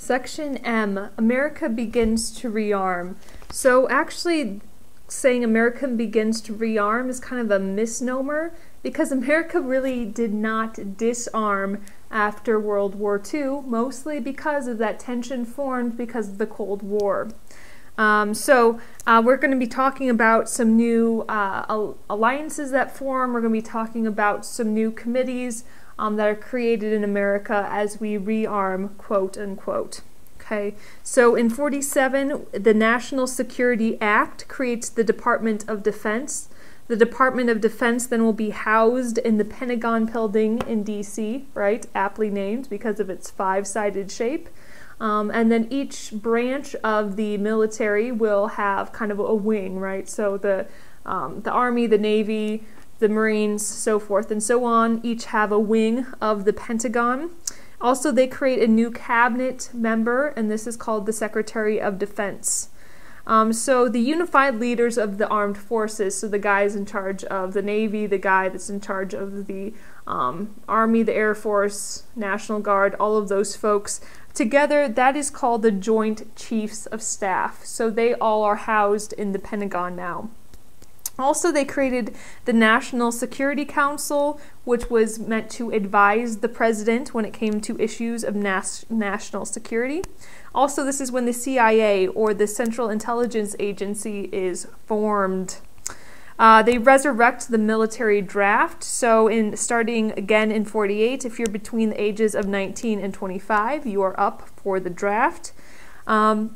Section M, America begins to rearm. So actually saying America begins to rearm is kind of a misnomer because America really did not disarm after World War II, mostly because of that tension formed because of the Cold War. We're going to be talking about some new alliances that form. We're going to be talking about some new committees that are created in America as we rearm, quote unquote. Okay, so in 47, the National Security Act creates the Department of Defense. The Department of Defense then will be housed in the Pentagon building in DC, right? Aptly named because of its five-sided shape. And then each branch of the military will have kind of a wing, right? So the Army, the Navy, the Marines, so forth and so on, each have a wing of the Pentagon. Also, they create a new cabinet member, and this is called the Secretary of Defense. So the unified leaders of the armed forces, so the guys in charge of the Navy, the guy that's in charge of the Army, the Air Force, National Guard, all of those folks, together, that is called the Joint Chiefs of Staff. So they all are housed in the Pentagon now. Also, they created the National Security Council, which was meant to advise the president when it came to issues of national security. Also, this is when the CIA, or the Central Intelligence Agency, is formed. They resurrect the military draft. So starting again in 48, if you're between the ages of 19 and 25, you are up for the draft. And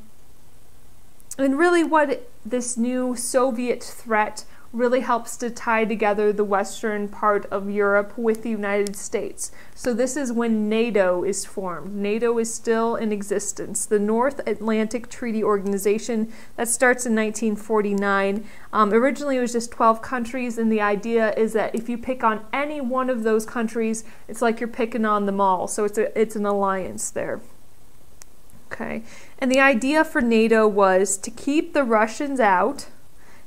really what this new Soviet threat really helps to tie together the western part of Europe with the United States. So this is when NATO is formed. NATO is still in existence. The North Atlantic Treaty Organization, that starts in 1949. Originally it was just 12 countries, and the idea is that if you pick on any one of those countries, it's like you're picking on them all. So it's an alliance there. Okay, and the idea for NATO was to keep the Russians out,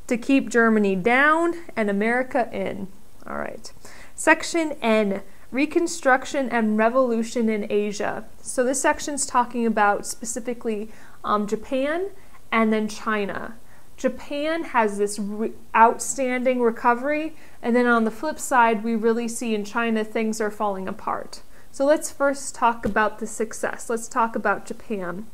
to keep Germany down, and America in. All right. Section N, Reconstruction and Revolution in Asia. So this section's talking about specifically Japan and then China. Japan has this outstanding recovery, and then on the flip side, we really see in China things are falling apart. So let's first talk about the success. Let's talk about Japan.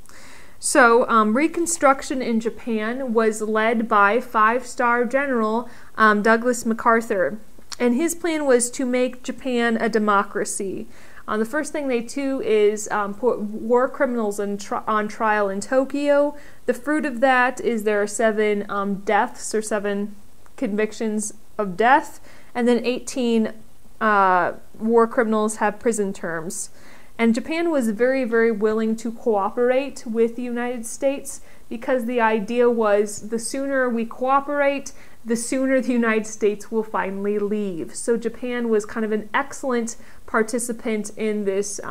So Reconstruction in Japan was led by five-star General Douglas MacArthur, and his plan was to make Japan a democracy. The first thing they do is put war criminals on trial in Tokyo. The fruit of that is there are 7 deaths, or 7 convictions of death, and then 18 war criminals have prison terms. And Japan was very, very willing to cooperate with the United States because the idea was the sooner we cooperate, the sooner the United States will finally leave. So Japan was kind of an excellent participant in this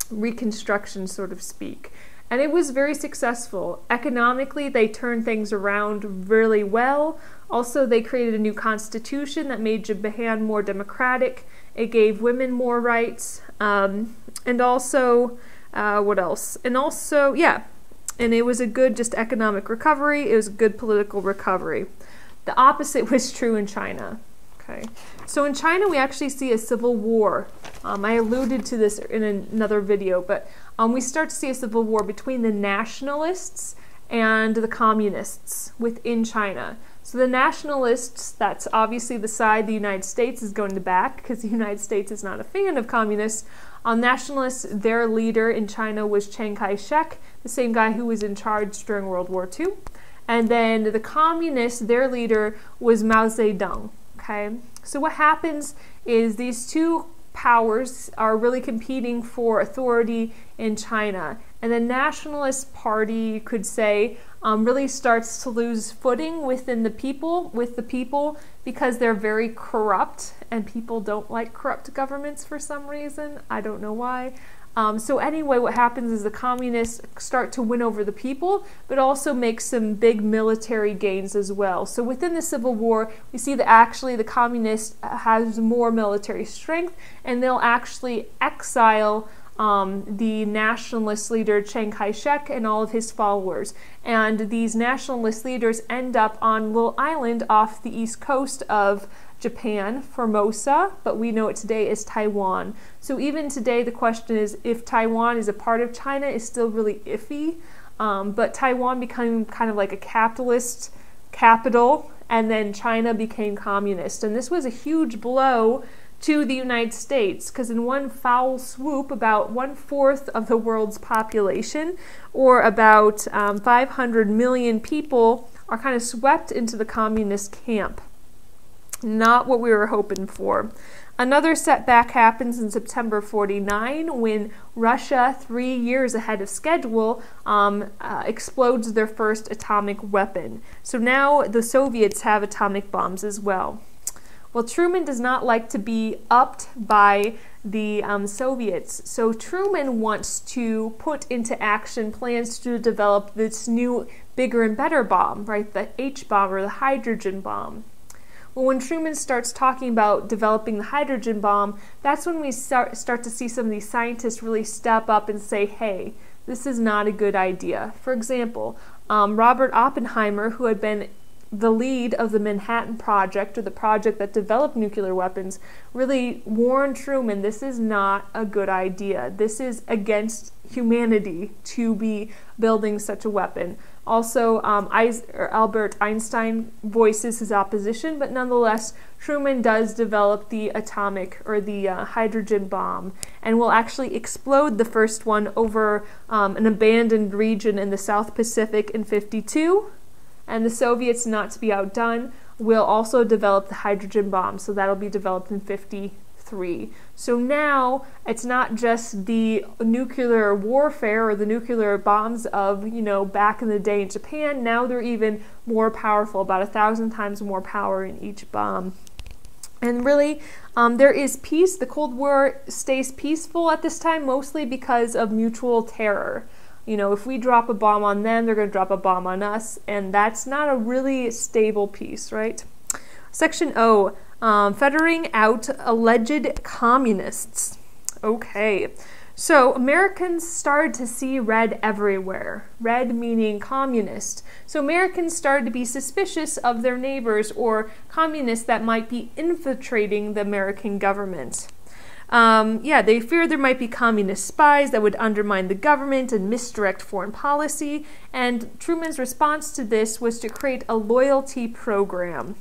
reconstruction, so to speak. And it was very successful. Economically, they turned things around really well. Also, they created a new constitution that made Japan more democratic. It gave women more rights. And also, what else? And also, yeah, and it was a good just economic recovery. It was a good political recovery. The opposite was true in China. Okay, so in China, we actually see a civil war. I alluded to this in another video, but we start to see a civil war between the nationalists and the communists within China. So the nationalists, that's obviously the side the United States is going to back because the United States is not a fan of communists. Nationalists, their leader in China was Chiang Kai-shek, the same guy who was in charge during World War II. And then the communists, their leader was Mao Zedong. Okay, so what happens is these two powers are really competing for authority in China. And the Nationalist Party, you could say, really starts to lose footing within the people, because they're very corrupt, and people don't like corrupt governments for some reason. I don't know why. So anyway, what happens is the communists start to win over the people, but also make some big military gains as well. So within the Civil War, we see that actually the communists has more military strength, and they'll actually exile the nationalist leader Chiang Kai-shek and all of his followers. And these nationalist leaders end up on a little island off the east coast of Japan, Formosa, but we know it today as Taiwan. So even today the question is if Taiwan is a part of China is still really iffy, but Taiwan became kind of like a capitalist capital, and then China became communist. And this was a huge blow to the United States, because in one foul swoop, about 1/4 of the world's population, or about 500 million people, are kind of swept into the communist camp. Not what we were hoping for. Another setback happens in September 49 when Russia, 3 years ahead of schedule, explodes their first atomic weapon. So now the Soviets have atomic bombs as well. Well, Truman does not like to be upped by the Soviets. So Truman wants to put into action plans to develop this new, bigger and better bomb, right? The H bomb, or the hydrogen bomb. Well, when Truman starts talking about developing the hydrogen bomb, that's when we start to see some of these scientists really step up and say, hey, this is not a good idea. For example, Robert Oppenheimer, who had been the lead of the Manhattan Project, or the project that developed nuclear weapons, really warned Truman, this is not a good idea. This is against humanity to be building such a weapon. Also, Albert Einstein voices his opposition, but nonetheless, Truman does develop the atomic, or the hydrogen bomb, and will actually explode the first one over an abandoned region in the South Pacific in '52. And the Soviets, not to be outdone, will also develop the hydrogen bomb, so that'll be developed in '53. So now it's not just the nuclear warfare or the nuclear bombs of, back in the day in Japan. Now they're even more powerful, about 1,000 times more power in each bomb. And really, there is peace. The Cold War stays peaceful at this time, mostly because of mutual terror. If we drop a bomb on them, they're going to drop a bomb on us, and that's not a really stable peace, right? Section O, fettering out alleged communists. Okay, so Americans started to see red everywhere. Red meaning communist. So Americans started to be suspicious of their neighbors or communists that might be infiltrating the American government. They feared there might be communist spies that would undermine the government and misdirect foreign policy, and Truman's response to this was to create a loyalty program.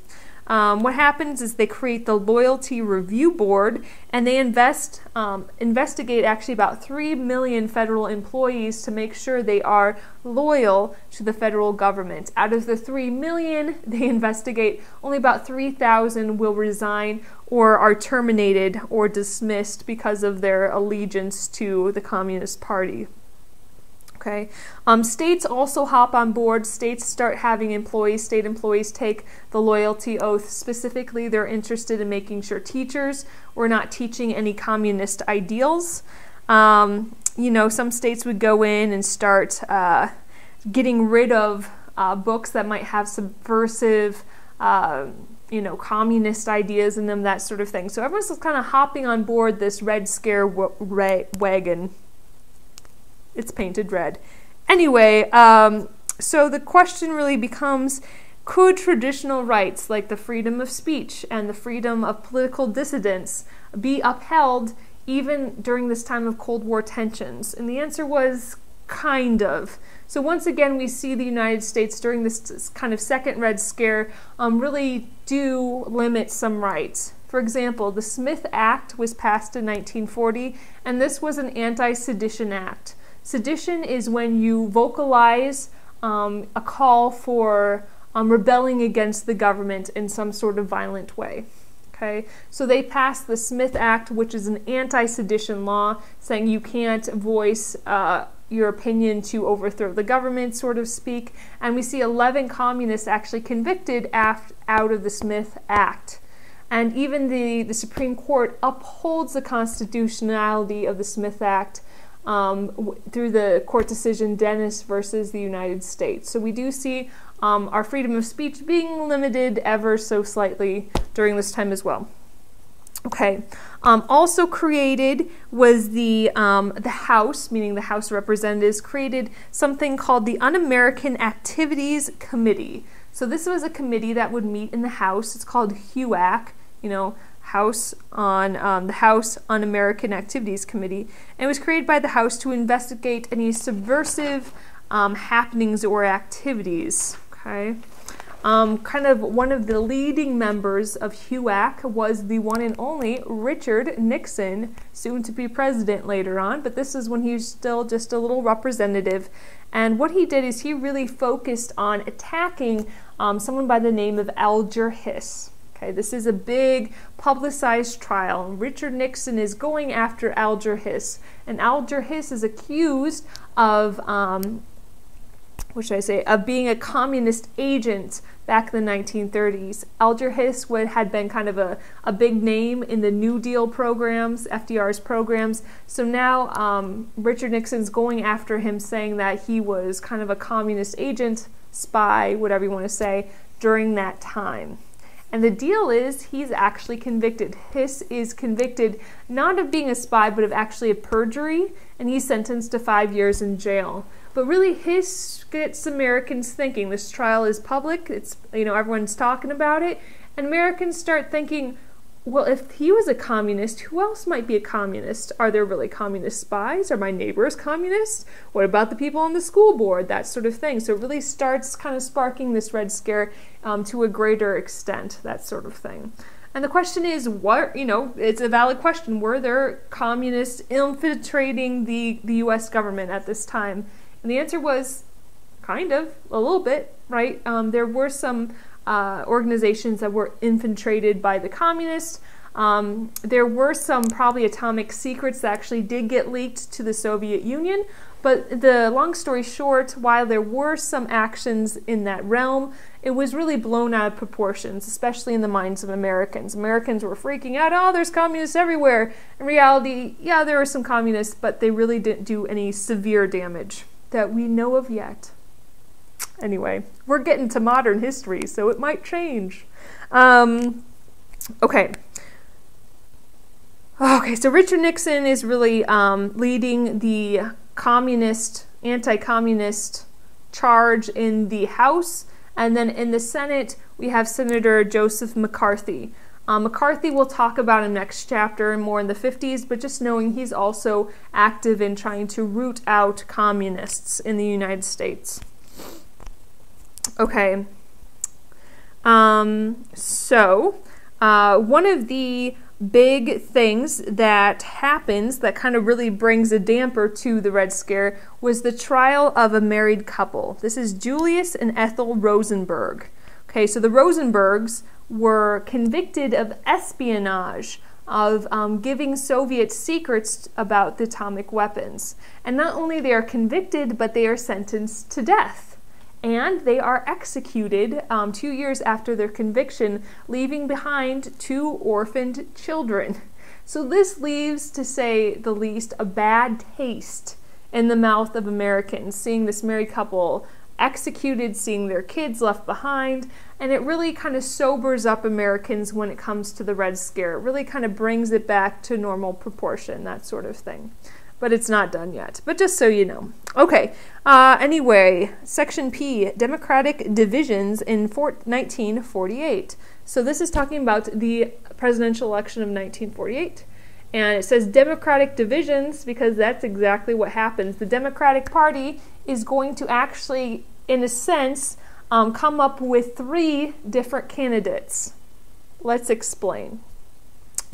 What happens is they create the Loyalty Review Board, and they investigate actually about 3 million federal employees to make sure they are loyal to the federal government. Out of the 3 million they investigate, only about 3,000 will resign or are terminated or dismissed because of their allegiance to the Communist Party. Okay. States also hop on board. States start having state employees take the loyalty oath. Specifically, they're interested in making sure teachers were not teaching any communist ideals. Some states would go in and start getting rid of books that might have subversive, communist ideas in them, that sort of thing. So everyone's kind of hopping on board this Red Scare wagon. It's painted red. Anyway, so the question really becomes, could traditional rights like the freedom of speech and the freedom of political dissidents be upheld even during this time of Cold War tensions? And the answer was kind of. So once again, we see the United States during this kind of second Red Scare really do limit some rights. For example, the Smith Act was passed in 1940, and this was an anti-sedition act. Sedition is when you vocalize a call for rebelling against the government in some sort of violent way. Okay, so they passed the Smith Act, which is an anti-sedition law, saying you can't voice your opinion to overthrow the government, sort of speak. And we see 11 communists actually convicted out of the Smith Act. And even the Supreme Court upholds the constitutionality of the Smith Act through the court decision Dennis versus the United States. So we do see our freedom of speech being limited ever so slightly during this time as well. Okay. Also created was the House, meaning the House of Representatives, created something called the Un-American Activities Committee. So this was a committee that would meet in the House. It's called HUAC, you know, House on the House Un-American Activities Committee. And it was created by the House to investigate any subversive happenings or activities. Okay. Kind of one of the leading members of HUAC was the one and only Richard Nixon, soon to be president later on, but this is when he was still just a little representative. And what he did is he really focused on attacking someone by the name of Alger Hiss. Okay, this is a big publicized trial. Richard Nixon is going after Alger Hiss, and Alger Hiss is accused of what should I say, of being a communist agent back in the 1930s. Alger Hiss had been kind of a big name in the New Deal programs, FDR's programs. So now Richard Nixon's going after him, saying that he was kind of a communist agent, spy, whatever you want to say, during that time. And the deal is he's actually convicted. Hiss is convicted not of being a spy, but of actually a perjury, and he's sentenced to 5 years in jail. But really, Hiss gets Americans thinking. This trial is public. It's, you know, everyone's talking about it, and Americans start thinking, well, if he was a communist, who else might be a communist? Are there really communist spies? Are my neighbors communists? What about the people on the school board? That sort of thing. So it really starts kind of sparking this Red Scare to a greater extent, that sort of thing. And the question is, what, you know, it's a valid question. Were there communists infiltrating the U.S. government at this time? And the answer was kind of, a little bit, right? There were some organizations that were infiltrated by the communists. There were some probably atomic secrets that actually did get leaked to the Soviet Union. But the long story short, while there were some actions in that realm, it was really blown out of proportions, especially in the minds of Americans. Americans were freaking out, oh, there's communists everywhere. In reality, yeah, there were some communists, but they really didn't do any severe damage that we know of yet. Anyway, we're getting to modern history, so it might change. Okay. Okay, so Richard Nixon is really leading the anti-communist charge in the House, and then in the Senate, we have Senator Joseph McCarthy. McCarthy we'll talk about in next chapter and more in the 50s, but just knowing he's also active in trying to root out communists in the United States. Okay, so one of the big things that happens that kind of really brings a damper to the Red Scare was the trial of a married couple. This is Julius and Ethel Rosenberg. Okay, so the Rosenbergs were convicted of espionage, of giving Soviet secrets about the atomic weapons. And not only they are convicted, but they are sentenced to death. And they are executed 2 years after their conviction, leaving behind 2 orphaned children. So this leaves, to say the least, a bad taste in the mouth of Americans, seeing this married couple executed, seeing their kids left behind, and it really kind of sobers up Americans when it comes to the Red Scare. It really kind of brings it back to normal proportion, that sort of thing. But it's not done yet, but just so you know. Okay, anyway, Section P, Democratic Divisions in 1948. So this is talking about the presidential election of 1948. And it says Democratic divisions because that's exactly what happens. The Democratic Party is going to actually, in a sense, come up with 3 different candidates. Let's explain.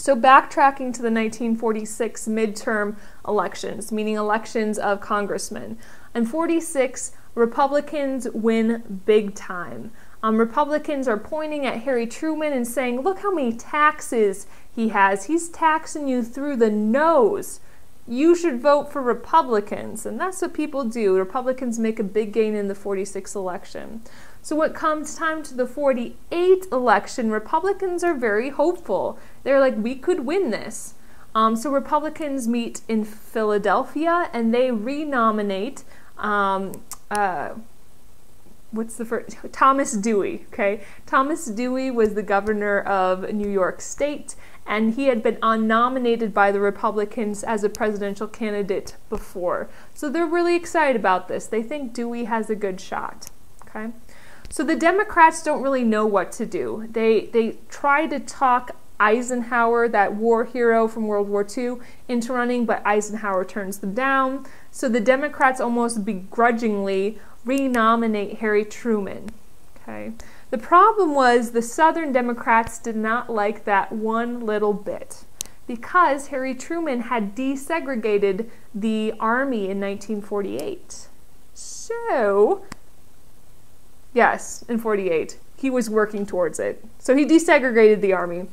So backtracking to the 1946 midterm elections, meaning elections of congressmen. In 46, Republicans win big time. Republicans are pointing at Harry Truman and saying, look how many taxes he has. He's taxing you through the nose. You should vote for Republicans. And that's what people do. Republicans make a big gain in the 46 election. So when it comes time to the 48 election, Republicans are very hopeful. They're like, we could win this. So Republicans meet in Philadelphia and they renominate Thomas Dewey, okay? Thomas Dewey was the governor of New York State, and he had been unnominated by the Republicans as a presidential candidate before. So they're really excited about this. They think Dewey has a good shot. Okay, so the Democrats don't really know what to do. They try to talk Eisenhower, that war hero from World War II, into running, but Eisenhower turns them down. So the Democrats almost begrudgingly renominate Harry Truman. Okay. The problem was the Southern Democrats did not like that one little bit, because Harry Truman had desegregated the Army in 1948. So, yes, in 48, he was working towards it. So he desegregated the Army.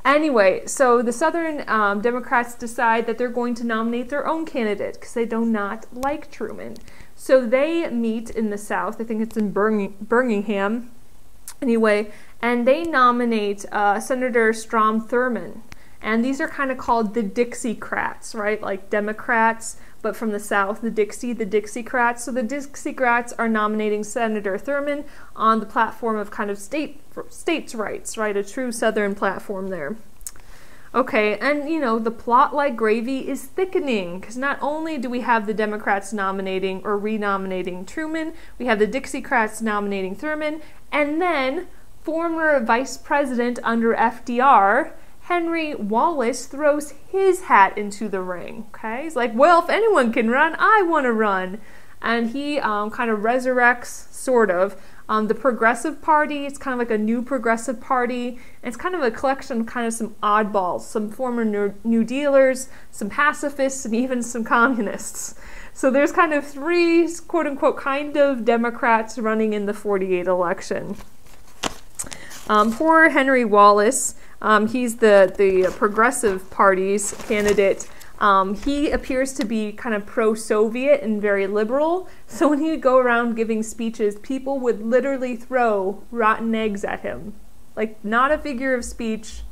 Anyway, so the Southern Democrats decide that they're going to nominate their own candidate because they do not like Truman. So they meet in the South, I think it's in Birmingham, anyway, and they nominate Senator Strom Thurmond. And these are kind of called the Dixiecrats, right? Like Democrats, but from the South, the Dixiecrats. So the Dixiecrats are nominating Senator Thurmond on the platform of kind of states' rights, right? A true Southern platform there. Okay, and you know, the plot like gravy is thickening, because not only do we have the Democrats nominating or renominating Truman, we have the Dixiecrats nominating Thurmond, and then former vice president under FDR, Henry Wallace, throws his hat into the ring. Okay, he's like, well, if anyone can run, I want to run. And he kind of resurrects, sort of, the Progressive Party. It's kind of like a new Progressive Party. And it's kind of a collection of kind of some oddballs, some former New Dealers, some pacifists, and even some communists. So there's kind of three, quote-unquote, kind of Democrats running in the 48 election. Poor Henry Wallace, he's the Progressive Party's candidate. He appears to be kind of pro-Soviet and very liberal. So when he would go around giving speeches, people would literally throw rotten eggs at him. Like, not a figure of speech,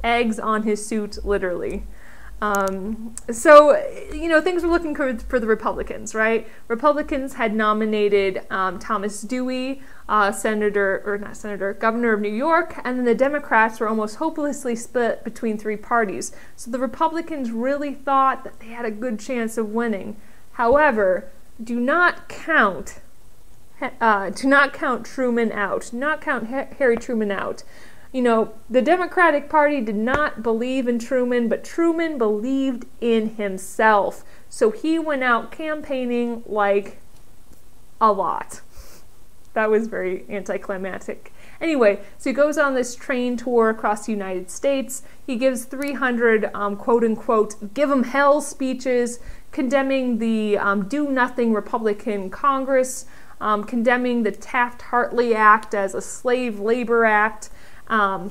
eggs on his suit, literally. So, you know, things were looking good for the Republicans, right? Republicans had nominated Thomas Dewey, governor of New York, and then the Democrats were almost hopelessly split between three parties. So the Republicans really thought that they had a good chance of winning. However, do not count Truman out. Do not count Harry Truman out. You know, the Democratic Party did not believe in Truman, but Truman believed in himself. So he went out campaigning like a lot. That was very anticlimactic. Anyway, so he goes on this train tour across the United States. He gives 300, quote-unquote, give 'em hell speeches, condemning the do-nothing Republican Congress, condemning the Taft-Hartley Act as a slave labor act, and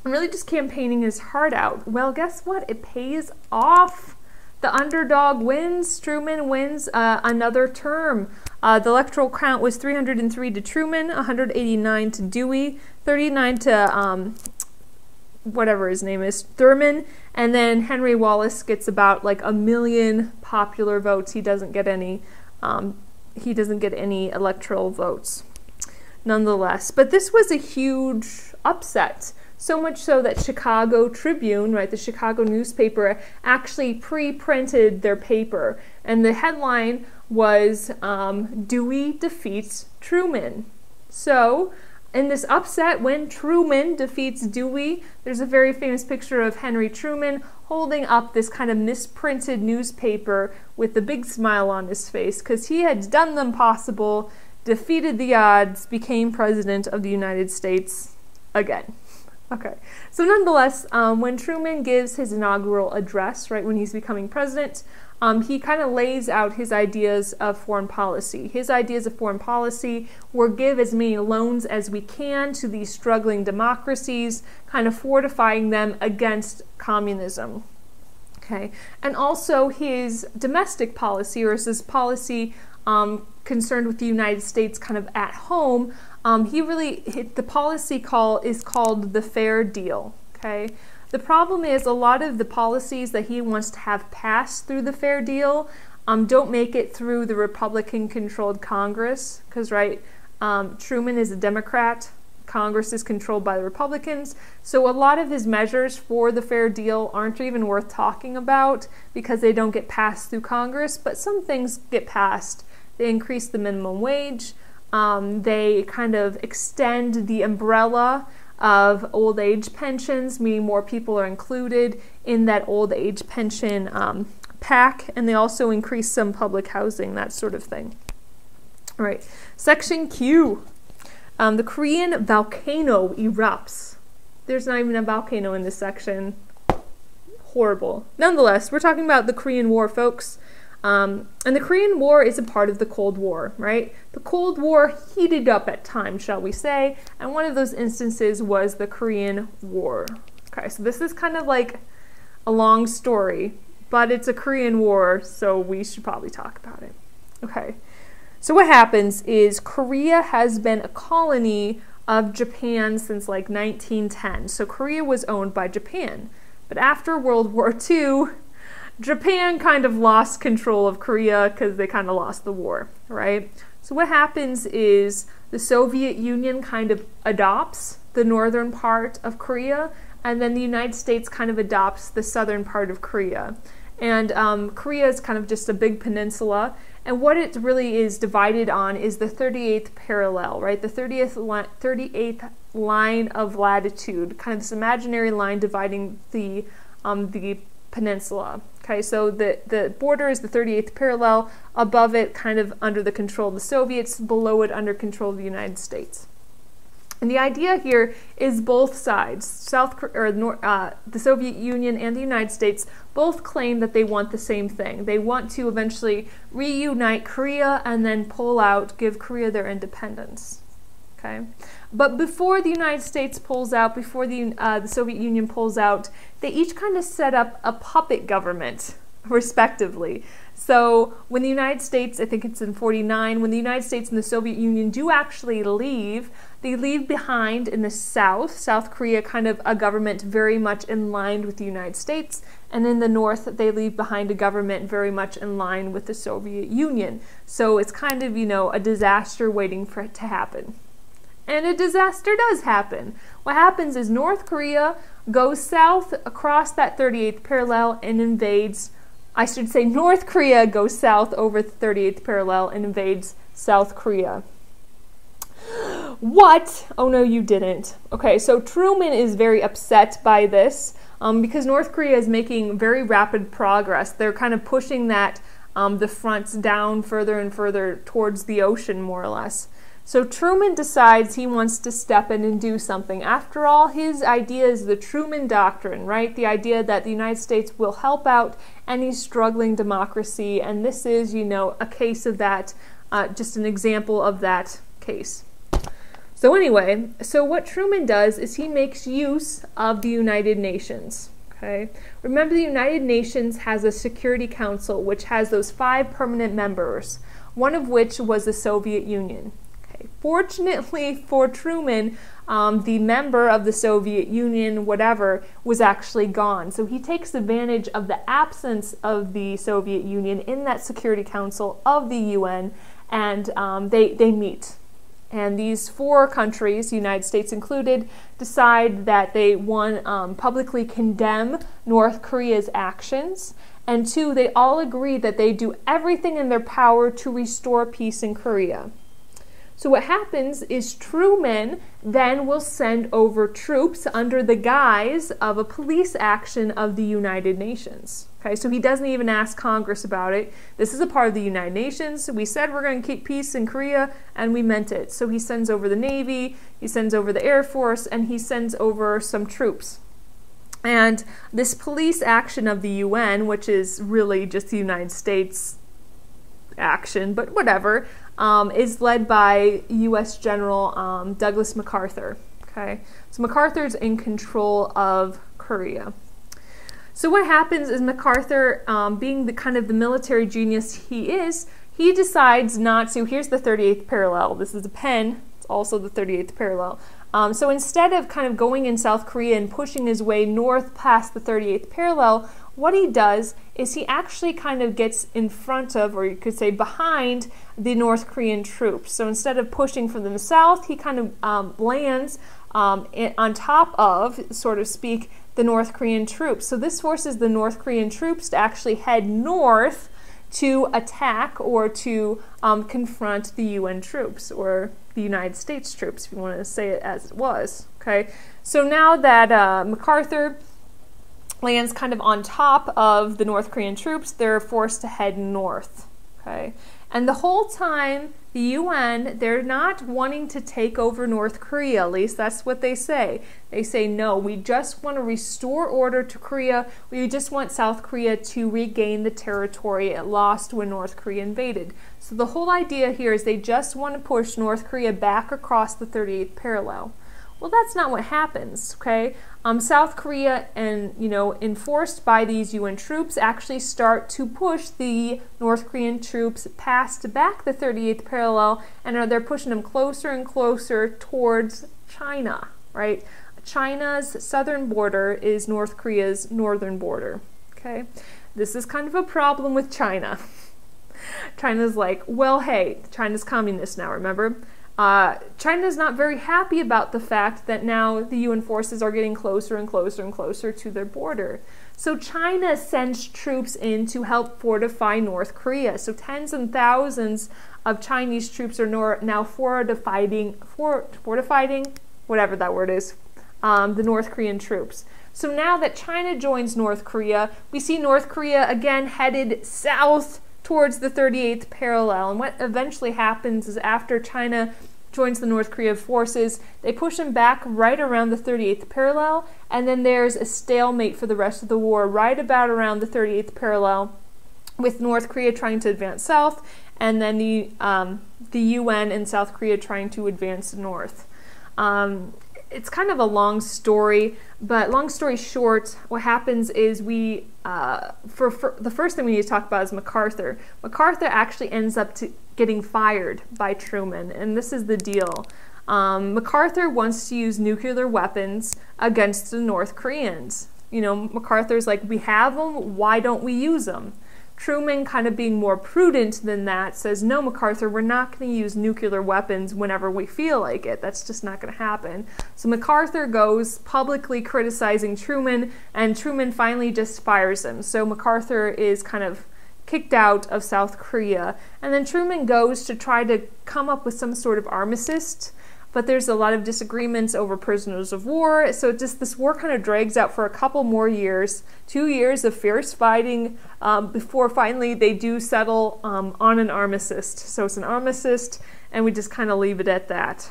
really just campaigning his heart out. Well, guess what? It pays off. The underdog wins. Truman wins another term. The electoral count was 303 to Truman, 189 to Dewey, 39 to whatever his name is, Thurmond, and then Henry Wallace gets about like 1 million popular votes. He doesn't get any electoral votes, nonetheless. But this was a huge upset. So much so that Chicago Tribune, right, the Chicago newspaper, actually pre-printed their paper. And the headline was, Dewey defeats Truman. So, in this upset, when Truman defeats Dewey, there's a very famous picture of Henry Truman holding up this kind of misprinted newspaper with a big smile on his face, because he had done the impossible, defeated the odds, became president of the United States again. Okay, so nonetheless, when Truman gives his inaugural address, right, when he's becoming president, he kind of lays out his ideas of foreign policy. His ideas of foreign policy were give as many loans as we can to these struggling democracies, kind of fortifying them against communism. Okay, and also his domestic policy, or his policy concerned with the United States kind of at home, the policy is called the Fair Deal. Okay, the problem is a lot of the policies that he wants to have passed through the Fair Deal don't make it through the Republican-controlled Congress, because right, Truman is a Democrat, Congress is controlled by the Republicans. So a lot of his measures for the fair deal aren't even worth talking about because they don't get passed through Congress, but some things get passed. They increase the minimum wage. They kind of extend the umbrella of old age pensions, meaning more people are included in that old age pension pack, and they also increase some public housing, that sort of thing. All right, section Q. The Korean volcano erupts. There's not even a volcano in this section. Horrible. Nonetheless, we're talking about the Korean War, folks. And the Korean War is a part of the Cold War, right? The Cold War heated up at times, shall we say, and one of those instances was the Korean War. Okay, so this is kind of like a long story, but it's a Korean War, so we should probably talk about it. Okay, so what happens is Korea has been a colony of Japan since like 1910. So Korea was owned by Japan, but after World War II, Japan kind of lost control of Korea because they kind of lost the war, right? So what happens is the Soviet Union kind of adopts the northern part of Korea, and then the United States kind of adopts the southern part of Korea. And Korea is kind of just a big peninsula, and what it really is divided on is the 38th parallel, right? The 38th line of latitude, kind of this imaginary line dividing the peninsula. Okay, so the border is the 38th parallel, above it kind of under the control of the Soviets, below it under control of the United States. And the idea here is both sides, the Soviet Union and the United States, both claim that they want the same thing. They want to eventually reunite Korea and then pull out, give Korea their independence. Okay, but before the United States pulls out, before the Soviet Union pulls out, they each kind of set up a puppet government, respectively. So when the United States, I think it's in 49, when the United States and the Soviet Union do actually leave, they leave behind in the South Korea, kind of a government very much in line with the United States, and in the North, they leave behind a government very much in line with the Soviet Union. So it's kind of, you know, a disaster waiting for it to happen. And a disaster does happen. What happens is North Korea goes south across that 38th parallel and invades, I should say North Korea goes south over the 38th parallel and invades South Korea. What? Oh no, you didn't. Okay, so Truman is very upset by this because North Korea is making very rapid progress. They're kind of pushing that, the fronts down further and further towards the ocean, more or less. So Truman decides he wants to step in and do something. After all, his idea is the Truman Doctrine, right? The idea that the United States will help out any struggling democracy, and this is, you know, a case of that, just an example of that case. So anyway, so what Truman does is he makes use of the United Nations. Okay? Remember, the United Nations has a Security Council which has those 5 permanent members, one of which was the Soviet Union. Fortunately for Truman, the member of the Soviet Union, whatever, was actually gone. So he takes advantage of the absence of the Soviet Union in that Security Council of the UN, and they meet. And these 4 countries, the United States included, decide that they, 1, publicly condemn North Korea's actions, and 2, they all agree that they do everything in their power to restore peace in Korea. So what happens is Truman then will send over troops under the guise of a police action of the United Nations. Okay, so he doesn't even ask Congress about it. This is a part of the United Nations. We said we're going to keep peace in Korea, and we meant it. So he sends over the Navy, he sends over the Air Force, and he sends over some troops. And this police action of the UN, which is really just the United States action, but whatever, is led by U.S. General Douglas MacArthur. Okay, so MacArthur's in control of Korea. So what happens is MacArthur, being the kind of the military genius he is, he decides not to. Here's the 38th parallel. This is a pen. It's also the 38th parallel. So instead of kind of going in South Korea and pushing his way north past the 38th parallel, what he does is he actually kind of gets in front of, or you could say behind, the North Korean troops. So instead of pushing from the south, he kind of lands on top of, so to speak, the North Korean troops. So this forces the North Korean troops to actually head north to attack or to confront the UN troops, or the United States troops, if you want to say it as it was. Okay, so now that MacArthur lands kind of on top of the North Korean troops, they're forced to head north. Okay, and the whole time, the UN, they're not wanting to take over North Korea, at least that's what they say. They say, no, we just want to restore order to Korea. We just want South Korea to regain the territory it lost when North Korea invaded. So the whole idea here is they just want to push North Korea back across the 38th parallel. Well, that's not what happens, okay? South Korea, and enforced by these UN troops, actually start to push the North Korean troops past back the 38th parallel, and they're pushing them closer and closer towards China, right? China's southern border is North Korea's northern border, okay? This is kind of a problem with China. China's like, well, hey, China's communist now, remember? China's not very happy about the fact that now the UN forces are getting closer and closer and closer to their border. So China sends troops in to help fortify North Korea. So tens and thousands of Chinese troops are now fortifying, whatever that word is, the North Korean troops. So now that China joins North Korea, we see North Korea again headed south towards the 38th parallel. And what eventually happens is, after China joins the North Korea forces, they push them back right around the 38th parallel, and then there's a stalemate for the rest of the war right about around the 38th parallel, with North Korea trying to advance south, and then the UN and South Korea trying to advance north. It's kind of a long story, but long story short, what happens is for the first thing we need to talk about is MacArthur. MacArthur actually ends up getting fired by Truman, and this is the deal. MacArthur wants to use nuclear weapons against the North Koreans. MacArthur's like, we have them, why don't we use them? Truman, kind of being more prudent than that, says, no, MacArthur, we're not going to use nuclear weapons whenever we feel like it. That's just not going to happen. So MacArthur goes publicly criticizing Truman, and Truman finally just fires him. So MacArthur is kind of kicked out of South Korea. And then Truman goes to try to come up with some sort of armistice, but there's a lot of disagreements over prisoners of war, so this war kind of drags out for a couple more years, 2 years of fierce fighting, before finally they do settle on an armistice. So it's an armistice, and we just kind of leave it at that.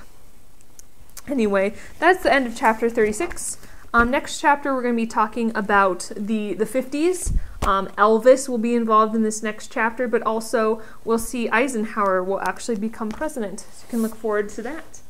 Anyway, that's the end of chapter 36. Next chapter, we're going to be talking about the 50s. Elvis will be involved in this next chapter, but also we'll see Eisenhower will actually become president. So you can look forward to that.